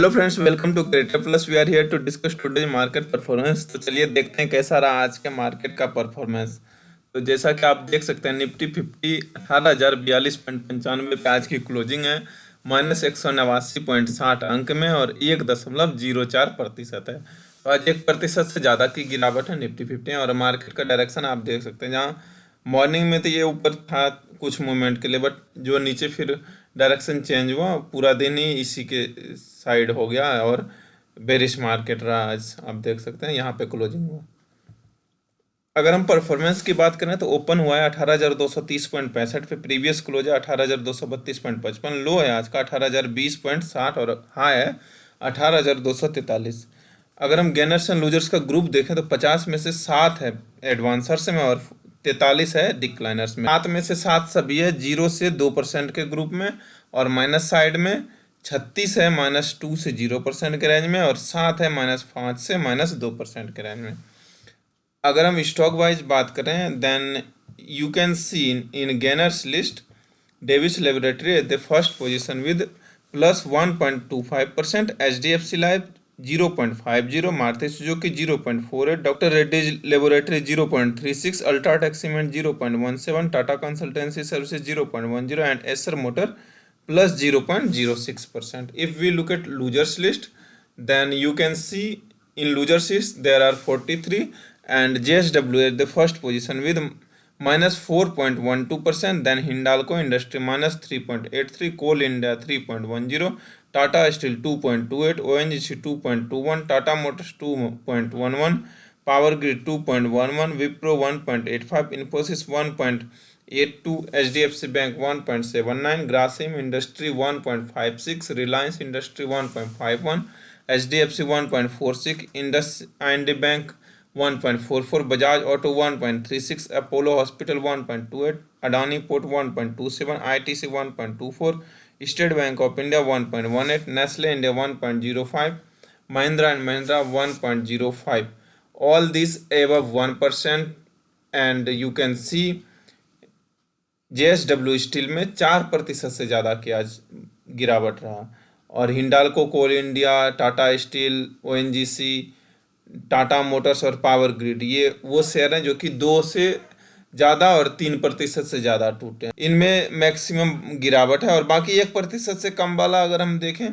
Hello friends, welcome to creator plus. We are here to discuss today market performance. तो चलिए देखते हैं कैसा रहा आज के मार्केट का परफॉर्मेंस। तो जैसा कि आप देख सकते हैं, निफ्टी 50 18,042.95 पे आज की क्लोजिंग है, -189.60 अंक में और 1.04% है। तो आज 1% से ज़्यादा की गिरावट है निफ्टी 50। और मार्केट का डायरेक्शन आप देख सकते हैं, जहाँ मॉर्निंग में तो ये ऊपर था कुछ मोमेंट के लिए, बट जो नीचे फिर डायरेक्शन चेंज हुआ, पूरा दिन ही इसी के साइड हो गया और बेरिश मार्केट रहा आज। आप देख सकते हैं यहाँ पे क्लोजिंग हुआ। अगर हम परफॉर्मेंस की बात करें तो ओपन हुआ है 18,230.65 पे, प्रीवियस क्लोज है 18,232.55, लो है आज का 18,020.60 और हाई है 18,243। अगर हम गेनर्स एंड लूजर्स का ग्रुप देखें तो 50 में से 7 है एडवांसर्स में और 43 है डिक्लाइनर्स में। 7 में से 7 सभी है 0 से 2% के ग्रुप में, और माइनस साइड में 36 है -2 से 0% के रेंज में, और 7 है -5 से -2% के रेंज में। अगर हम स्टॉक वाइज बात करें, then you can see in gainers list Divi's laboratory at the first position with +1.25%, HDFC life 0.50, Maruti Suzuki 0.48, doctor Reddy's laboratory 0.36, UltraTech cement 0.17, Tata consultancy services 0.10 and Eicher motor +0.06%. If we look at losers list, then you can see in losers list there are 43 and JSW at the first position with -4.12%. Then Hindalco Industry -3.83, Coal India 3.10, Tata Steel 2.28, ONGC 2.21, Tata Motors 2.11, Power Grid 2.11, Wipro 1.85, Infosys 1.82, HDFC Bank 1.79, Grasim Industry 1.56, Reliance Industry 1.51, HDFC 1.46, IND Bank 1.44, Bajaj Auto 1.36, Apollo Hospital 1.28, Adani Port 1.27, ITC 1.24, State Bank of India 1.18, Nestle India 1.05, Mahindra and Mahindra 1.05. All these above 1%, and you can see JSW steel में 4% से ज़्यादा की आज गिरावट रहा, और Hindalco, coal India, Tata steel, ONGC, Tata motors और power grid, ये वो शेयर हैं जो कि 2 से ज़्यादा और 3% से ज़्यादा टूटे हैं। इनमें मैक्सिमम गिरावट है। और बाकी 1% से कम वाला अगर हम देखें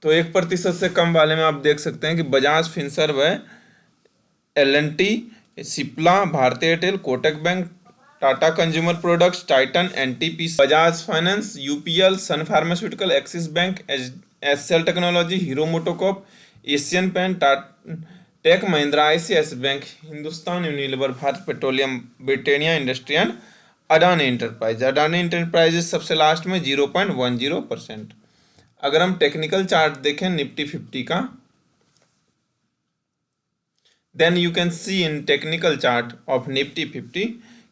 तो 1% से कम वाले में आप देख सकते हैं कि बजाज फिनसर्व है, L&T, Cipla, Bharti Airtel, Kotak bank, Tata consumer products, Titan, NTPC, Bajaj finance, UPL, sun pharmaceutical, axis bank, SL technology, Hero MotoCorp, Asian paint, tech Mahindra, ICICI bank, Hindustan Unilever, Bharat petroleum, Britannia industry and Adani enterprise. Adani enterprises सबसे लास्ट में 0.10%। अगर हम टेक्निकल चार्ट देखें निफ्टी 50 का, then you can see in technical chart of Nifty 50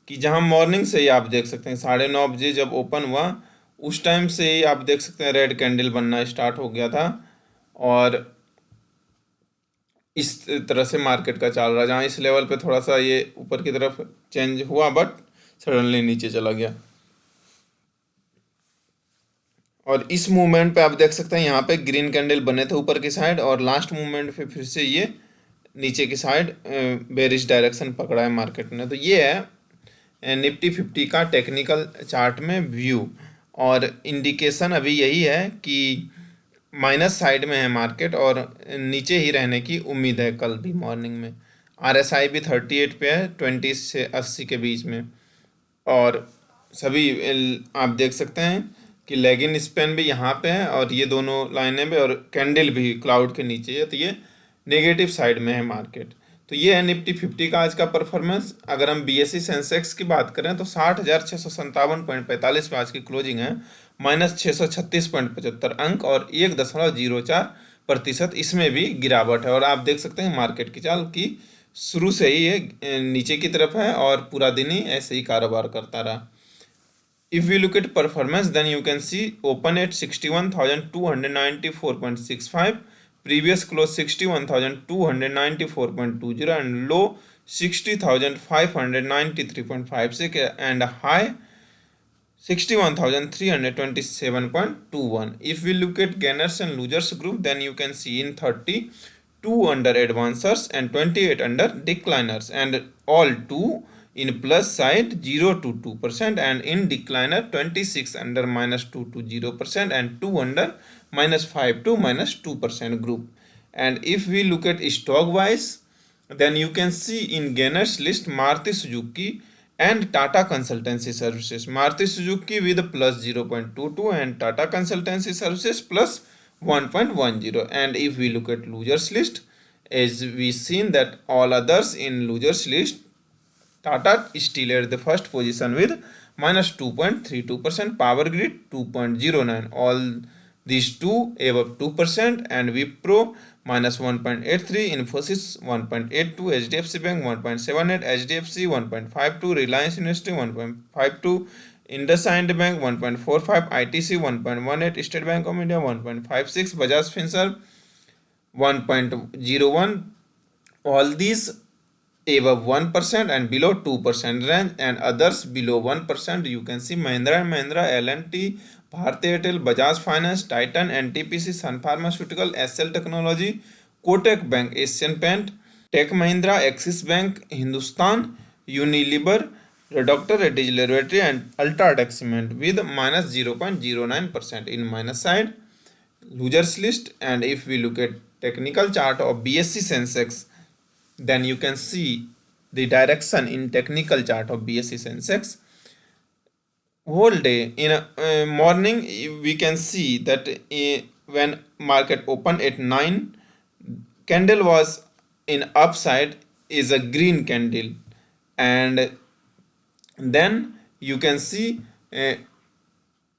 कि जहां morning से ही आप देख सकते हैं 9:30 बजे जब ओपन हुआ, उस टाइम से ही आप देख सकते हैं रेड कैंडल बनना स्टार्ट हो गया था, और इस तरह से मार्केट का चल रहा है, जहाँ इस लेवल पे थोड़ा सा ये ऊपर की तरफ चेंज हुआ बट सडनली नीचे चला गया। और इस मूवमेंट पे आप देख सकते हैं यहाँ पे ग्रीन कैंडल बने थे ऊपर की साइड, और लास्ट मूवमेंट पे फिर से ये नीचे की साइड बेरिश डायरेक्शन पकड़ा है मार्केट ने। तो ये है निफ्टी 50 का टेक्निकल चार्ट में व्यू, और इंडिकेशन अभी यही है कि माइनस साइड में है मार्केट और नीचे ही रहने की उम्मीद है कल भी मॉर्निंग में। RSI भी 38 पे है, 20 से 80 के बीच में, और सभी आप देख सकते हैं कि लेगिन स्पैन भी यहाँ पे है, और ये दोनों लाइनें भी, और कैंडल भी क्लाउड के नीचे है, तो ये नेगेटिव साइड में है मार्केट। तो ये है निफ्टी 50 का आज का परफॉर्मेंस। अगर हम BSE सेंसेक्स की बात करें तो 60,657.45 पे आज की क्लोजिंग है, -636.75 अंक और 1.04%, इसमें भी गिरावट है। और आप देख सकते हैं मार्केट की चाल की शुरू से ही ये नीचे की तरफ है और पूरा दिन ही ऐसे ही कारोबार करता रहा। If we look at performance, then you can see open at 61,294.65, previous close 61,294.20 and low 60,593.56 and high 61,327.21. If we look at gainers and losers group, then you can see in 32 under advancers and 28 under decliners, and all two in plus side 0 to 2%, and in decliner 26 under -2 to 0%, and 2 under -5 to -2% group. And if we look at stock wise, then you can see in gainers list Maruti Suzuki and Tata Consultancy Services. Maruti Suzuki with plus 0.22 and Tata Consultancy Services plus 1.10. And if we look at losers list, as we seen that all others in losers list, Tata still at the first position with -2.32%, Power Grid 2.09, all these two above 2%, and Wipro -1.83, Infosys 1.82, HDFC Bank 1.78, HDFC 1.52, Reliance Industry 1.52, IndusInd Bank 1.45, ITC 1.18, State Bank of India 1.56, Bajaj Finserv 1.01, all these above 1% and below 2% range, and others below 1%. You can see Mahindra & Mahindra, L&T, Bharti Airtel, Bajaj Finance, Titan, NTPC, Sun Pharmaceutical, SL Technology, Kotak Bank, Asian Paint, Tech Mahindra, Axis Bank, Hindustan, Unilever, Dr. Reddy's Laboratory, and Ultratech Cement with -0.09% in minus side losers list. And if we look at technical chart of BSE Sensex, then you can see the direction in technical chart of BSE Sensex. Whole day in morning we can see that when market opened at 9, candle was in upside is a green candle, and then you can see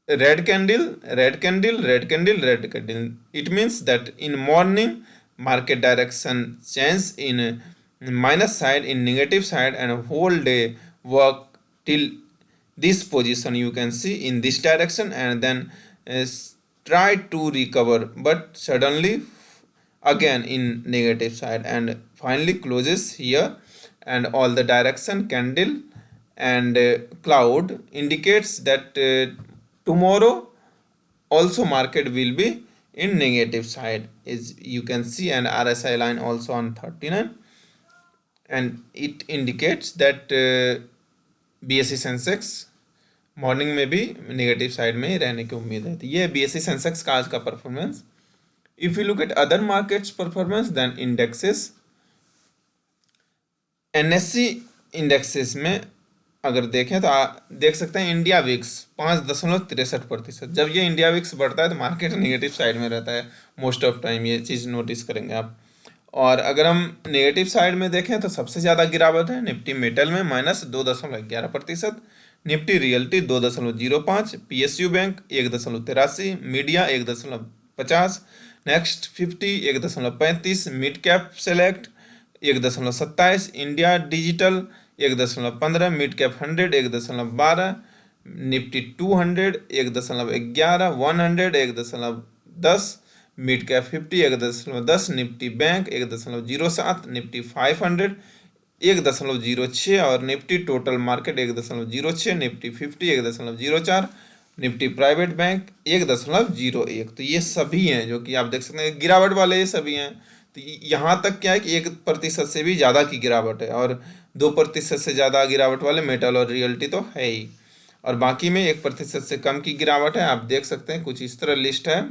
red candle, red candle, red candle, red candle. It means that in morning market direction change in minus side, in negative side, and whole day work till this position you can see in this direction, and then try to recover, but suddenly again in negative side, and finally closes here. And all the direction candle and cloud indicates that tomorrow also market will be in negative side, as you can see, and RSI line also on 39, and it indicates that BSE Sensex morning में भी negative side में ही रहने की उम्मीद है. तो ये BSE Sensex का आज का performance. If you look at other markets performance, then indexes, NSE indexes में अगर देखें तो देख सकते हैं इंडिया विक्स 5.63%. जब ये इंडिया विक्स बढ़ता है तो मार्केट नेगेटिव साइड में रहता है मोस्ट ऑफ टाइम, ये चीज़ नोटिस करेंगे आप. और अगर हम नेगेटिव साइड में देखें तो सबसे ज़्यादा गिरावट है निफ्टी मेटल में -2.11%, Nifty realty 2.05, PSU bank 1.83, media 1.50, next 50 1.35, mid cap select 1.27, India digital 1.15, mid cap 100 1.12, Nifty 200 1.11, 100 1.10, mid cap 50 1.10, Nifty bank 1.07, Nifty 500 1.06, और Nifty total market 1.06, Nifty 50 1.04, Nifty private bank 1.01. तो ये सभी हैं जो कि आप देख सकते हैं गिरावट वाले, ये सभी हैं. तो यहाँ तक क्या है कि 1% से भी ज़्यादा की गिरावट है, और 2% से ज़्यादा गिरावट वाले मेटल और रियल्टी तो है ही, और बाकी में 1% से कम की गिरावट है. आप देख सकते हैं कुछ इस तरह लिस्ट है.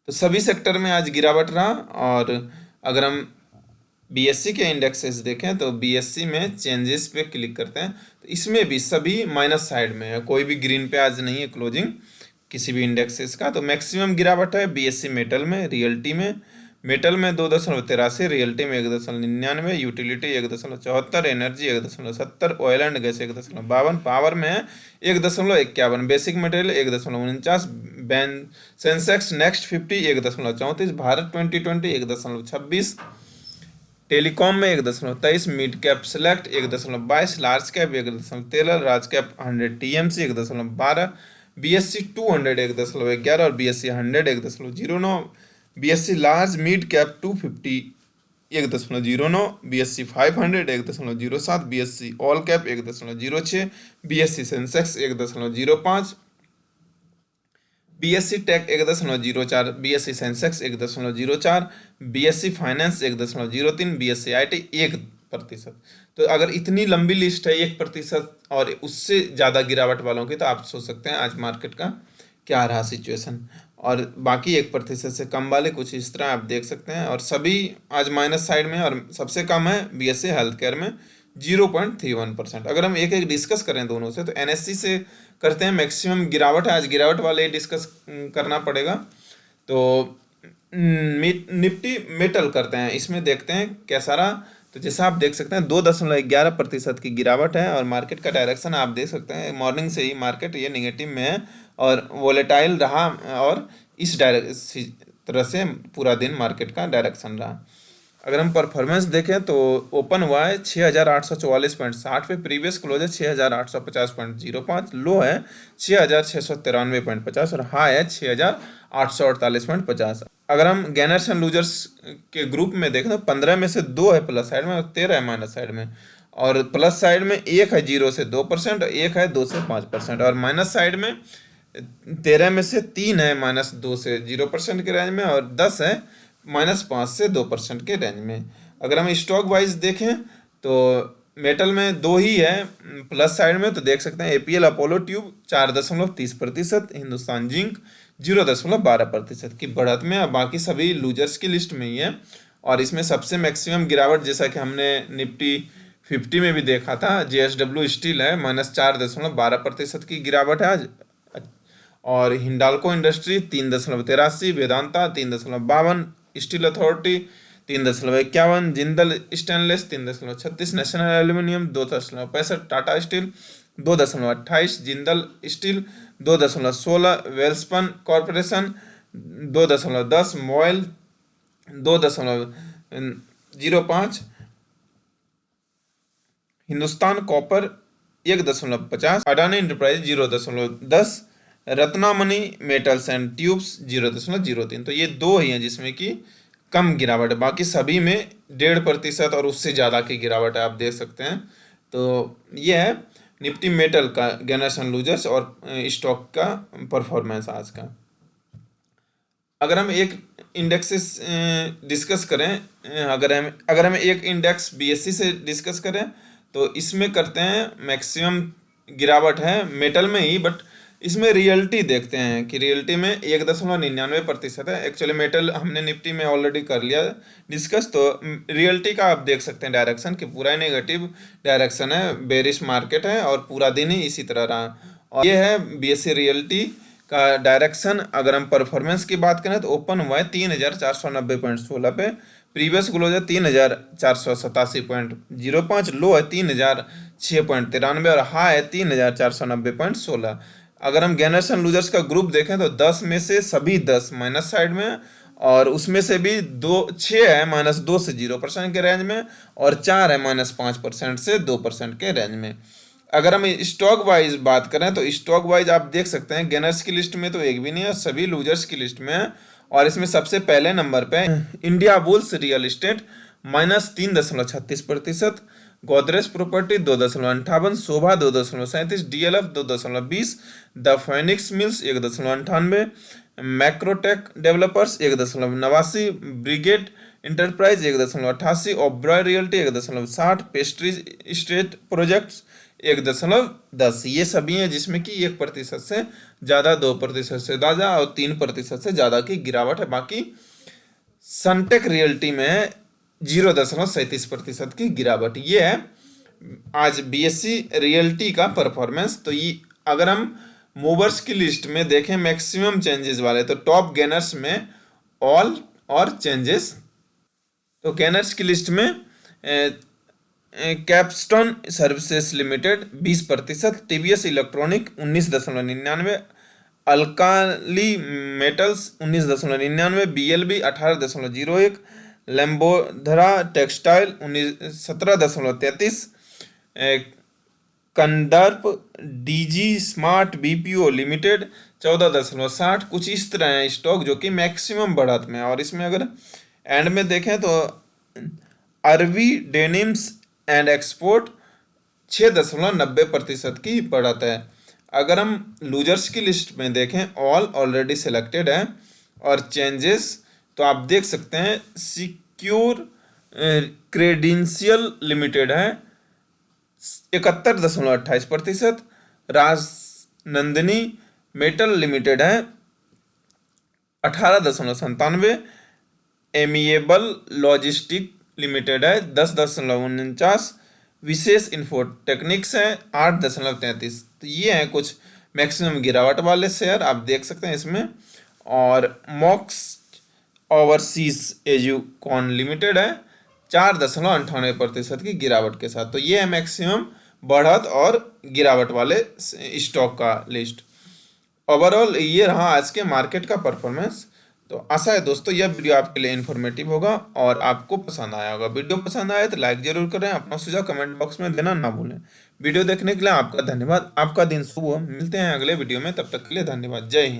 तो सभी सेक्टर में आज गिरावट रहा. और अगर हम BSE के इंडेक्सेस देखें तो BSE में चेंजेस पे क्लिक करते हैं तो इसमें भी सभी माइनस साइड में है, कोई भी ग्रीन पे आज नहीं है क्लोजिंग किसी भी इंडेक्सेस का. तो मैक्सिमम गिरावट है BSE मेटल में, रियल्टी में. मेटल में 2.83, रियल्टी में 1.99, utility 1.74, energy 1.70, oil and gas 1.52, power में है 1.51, basic material 1.49, ban Sensex next 50 1.34, Bharat 2020 1.26, telecom में 1.23, mid cap select 1.22, large cap 1.13, large cap 100 TMC 1.12, BSE 200 1.11, और BSE 100 1.09, BSE large mid cap 250 1.09, BSE 500 1.07, BSE all cap 1.06, BSE Sensex 1.05, BSE tech 1.04, BSE Sensex 1.04, BSE finance 1.03, BSE IT 1%। तो अगर इतनी लंबी list है 1% और उससे ज़्यादा गिरावट वालों की, तो आप सोच सकते हैं आज मार्केट का क्या रहा सिचुएशन। और बाकी 1% से कम वाले कुछ इस तरह आप देख सकते हैं, और सभी आज माइनस साइड में, और सबसे कम है BSE हेल्थ केयर में 0.31%। अगर हम एक एक डिस्कस करें दोनों से, तो NSE से करते हैं, मैक्सिमम गिरावट है आज, गिरावट वाले डिस्कस करना पड़ेगा। तो निफ्टी मेटल करते हैं, इसमें देखते हैं कैसा रहा। तो जैसा आप देख सकते हैं 2.11% की गिरावट है, और मार्केट का डायरेक्शन आप देख सकते हैं मॉर्निंग से ही मार्केट ये नेगेटिव में है और वोलेटाइल रहा, और इस तरह से पूरा दिन मार्केट का डायरेक्शन रहा। अगर हम परफॉर्मेंस देखें तो ओपन हुआ है 6,844.60 पे, प्रीवियस क्लोज है 6,850.05, लो है 6,693.50 और हाई है 6,848.50। अगर हम गेनर्स एंड लूजर्स के ग्रुप में देखें तो 15 में से 2 है प्लस साइड में और 13 है माइनस साइड में, और प्लस साइड में एक है 0 से 2%, एक है 2 से 5%, और माइनस साइड में 13 में से 3 है -2 से 0% के रेंज में, और 10 है -5 से 2% के रेंज में। अगर हम स्टॉक वाइज देखें तो मेटल में 2 ही है प्लस साइड में, तो देख सकते हैं APL Apollo tube 4.30%, Hindustan zinc 0.12% की बढ़त में, और बाकी सभी लूजर्स की लिस्ट में ही है। और इसमें सबसे मैक्सिमम गिरावट जैसा कि हमने निफ्टी 50 में भी देखा था, JSW स्टील है -4.12% की गिरावट है आज, और Hindalco industry 3.83, Vedanta 3.52, steel authority 3.51, Jindal stainless 3.36, national aluminium 2.65, Tata steel 2.28, Jindal steel 2.16, Welspun corporation 2.10, MOIL 2.05, Hindustan copper 1.50, Adani enterprise 0.10, Ratnamani metals and tubes 0.03। तो ये 2 ही हैं जिसमें कि कम गिरावट है, बाकी सभी में 1.5% और उससे ज़्यादा की गिरावट है, आप देख सकते हैं। तो ये है निफ्टी मेटल का गेनर्स एंड लूजर्स और स्टॉक का परफॉर्मेंस आज का। अगर हम एक इंडेक्सेस डिस्कस करें, अगर हम एक इंडेक्स BSE से डिस्कस करें, तो इसमें करते हैं मैक्सिमम गिरावट है मेटल में ही, बट इसमें रियल्टी देखते हैं कि रियल्टी में 1.99% है। एक्चुअली मेटल हमने निफ्टी में ऑलरेडी कर लिया डिस्कस, तो रियल्टी का आप देख सकते हैं डायरेक्शन कि पूरा नेगेटिव डायरेक्शन है, बेरिश मार्केट है और पूरा दिन ही इसी तरह रहा। और ये है BSE रियल्टी का डायरेक्शन। अगर हम परफॉर्मेंस की बात करें तो ओपन हुआ है 3,490.16 पे, प्रीवियस क्लोज है 3,487.05, लो है 3,006.93 और हाई है 3,490.16। अगर हम गेनर्स एंड लूजर्स का ग्रुप देखें तो 10 में से सभी 10 माइनस साइड में, और उसमें से भी 6 है -2 से 0% के रेंज में, और 4 है -5% से 2% के रेंज में। अगर हम स्टॉक वाइज बात करें तो स्टॉक वाइज आप देख सकते हैं गेनर्स की लिस्ट में तो एक भी नहीं है, सभी लूजर्स की लिस्ट में है। और इसमें सबसे पहले नंबर पे Indiabulls real estate -3.36%, Godrej property 2.58, Sobha 2.37, DLF 2.20, the Phoenix mills 1.98, Macrotech developers 1.89, Brigade enterprise 1.88, Oberoi realty 1.60, Prestige estate projects 1.10। ये सभी हैं जिसमें कि 1% से ज़्यादा, 2% से ज़्यादा और 3% से ज़्यादा की गिरावट है। बाकी सनटेक रियल्टी में 0.37% की गिरावट। ये है आज BSE रियल्टी का परफॉर्मेंस। तो ये अगर हम मूवर्स की लिस्ट में देखें मैक्सिमम चेंजेस वाले, तो टॉप गेनर्स में ऑल और चेंजेस। तो गेनर्स की लिस्ट में capstone services limited 20%, TVS electronic 19.99, alkali metals 19.99, BLB 18.01, Lambodhara textile 17.33, Kandarp DG smart BPO limited 14.60। कुछ इस तरह है स्टॉक जो कि मैक्सिमम बढ़त में। और इसमें अगर एंड में देखें तो अरवी डेनिम्स एंड एक्सपोर्ट 6.90% की बढ़त है। अगर हम लूजर्स की लिस्ट में देखें, ऑल ऑलरेडी सिलेक्टेड है और चेंजेस, तो आप देख सकते हैं सिक्योर क्रेडेंशियल लिमिटेड है 71.28%, राजनंदिनी मेटल लिमिटेड है 18.97, एमिएबल लॉजिस्टिक लिमिटेड है 10.49, विशेष इन्फोटेक्निक्स है 8.33। तो ये हैं कुछ मैक्सिमम गिरावट वाले शेयर, आप देख सकते हैं इसमें। और मॉक्स ओवरसीज एजुकॉन लिमिटेड है 4.98% की गिरावट के साथ। तो ये है मैक्सिमम बढ़त और गिरावट वाले स्टॉक का लिस्ट। ओवरऑल ये रहा आज के मार्केट का परफॉर्मेंस। तो आशा है दोस्तों यह वीडियो आपके लिए इन्फॉर्मेटिव होगा और आपको पसंद आया होगा। वीडियो पसंद आए तो लाइक जरूर करें, अपना सुझाव कमेंट बॉक्स में देना ना भूलें। वीडियो देखने के लिए आपका धन्यवाद। आपका दिन शुभ हो। मिलते हैं अगले वीडियो में, तब तक के लिए धन्यवाद। जय हिंद।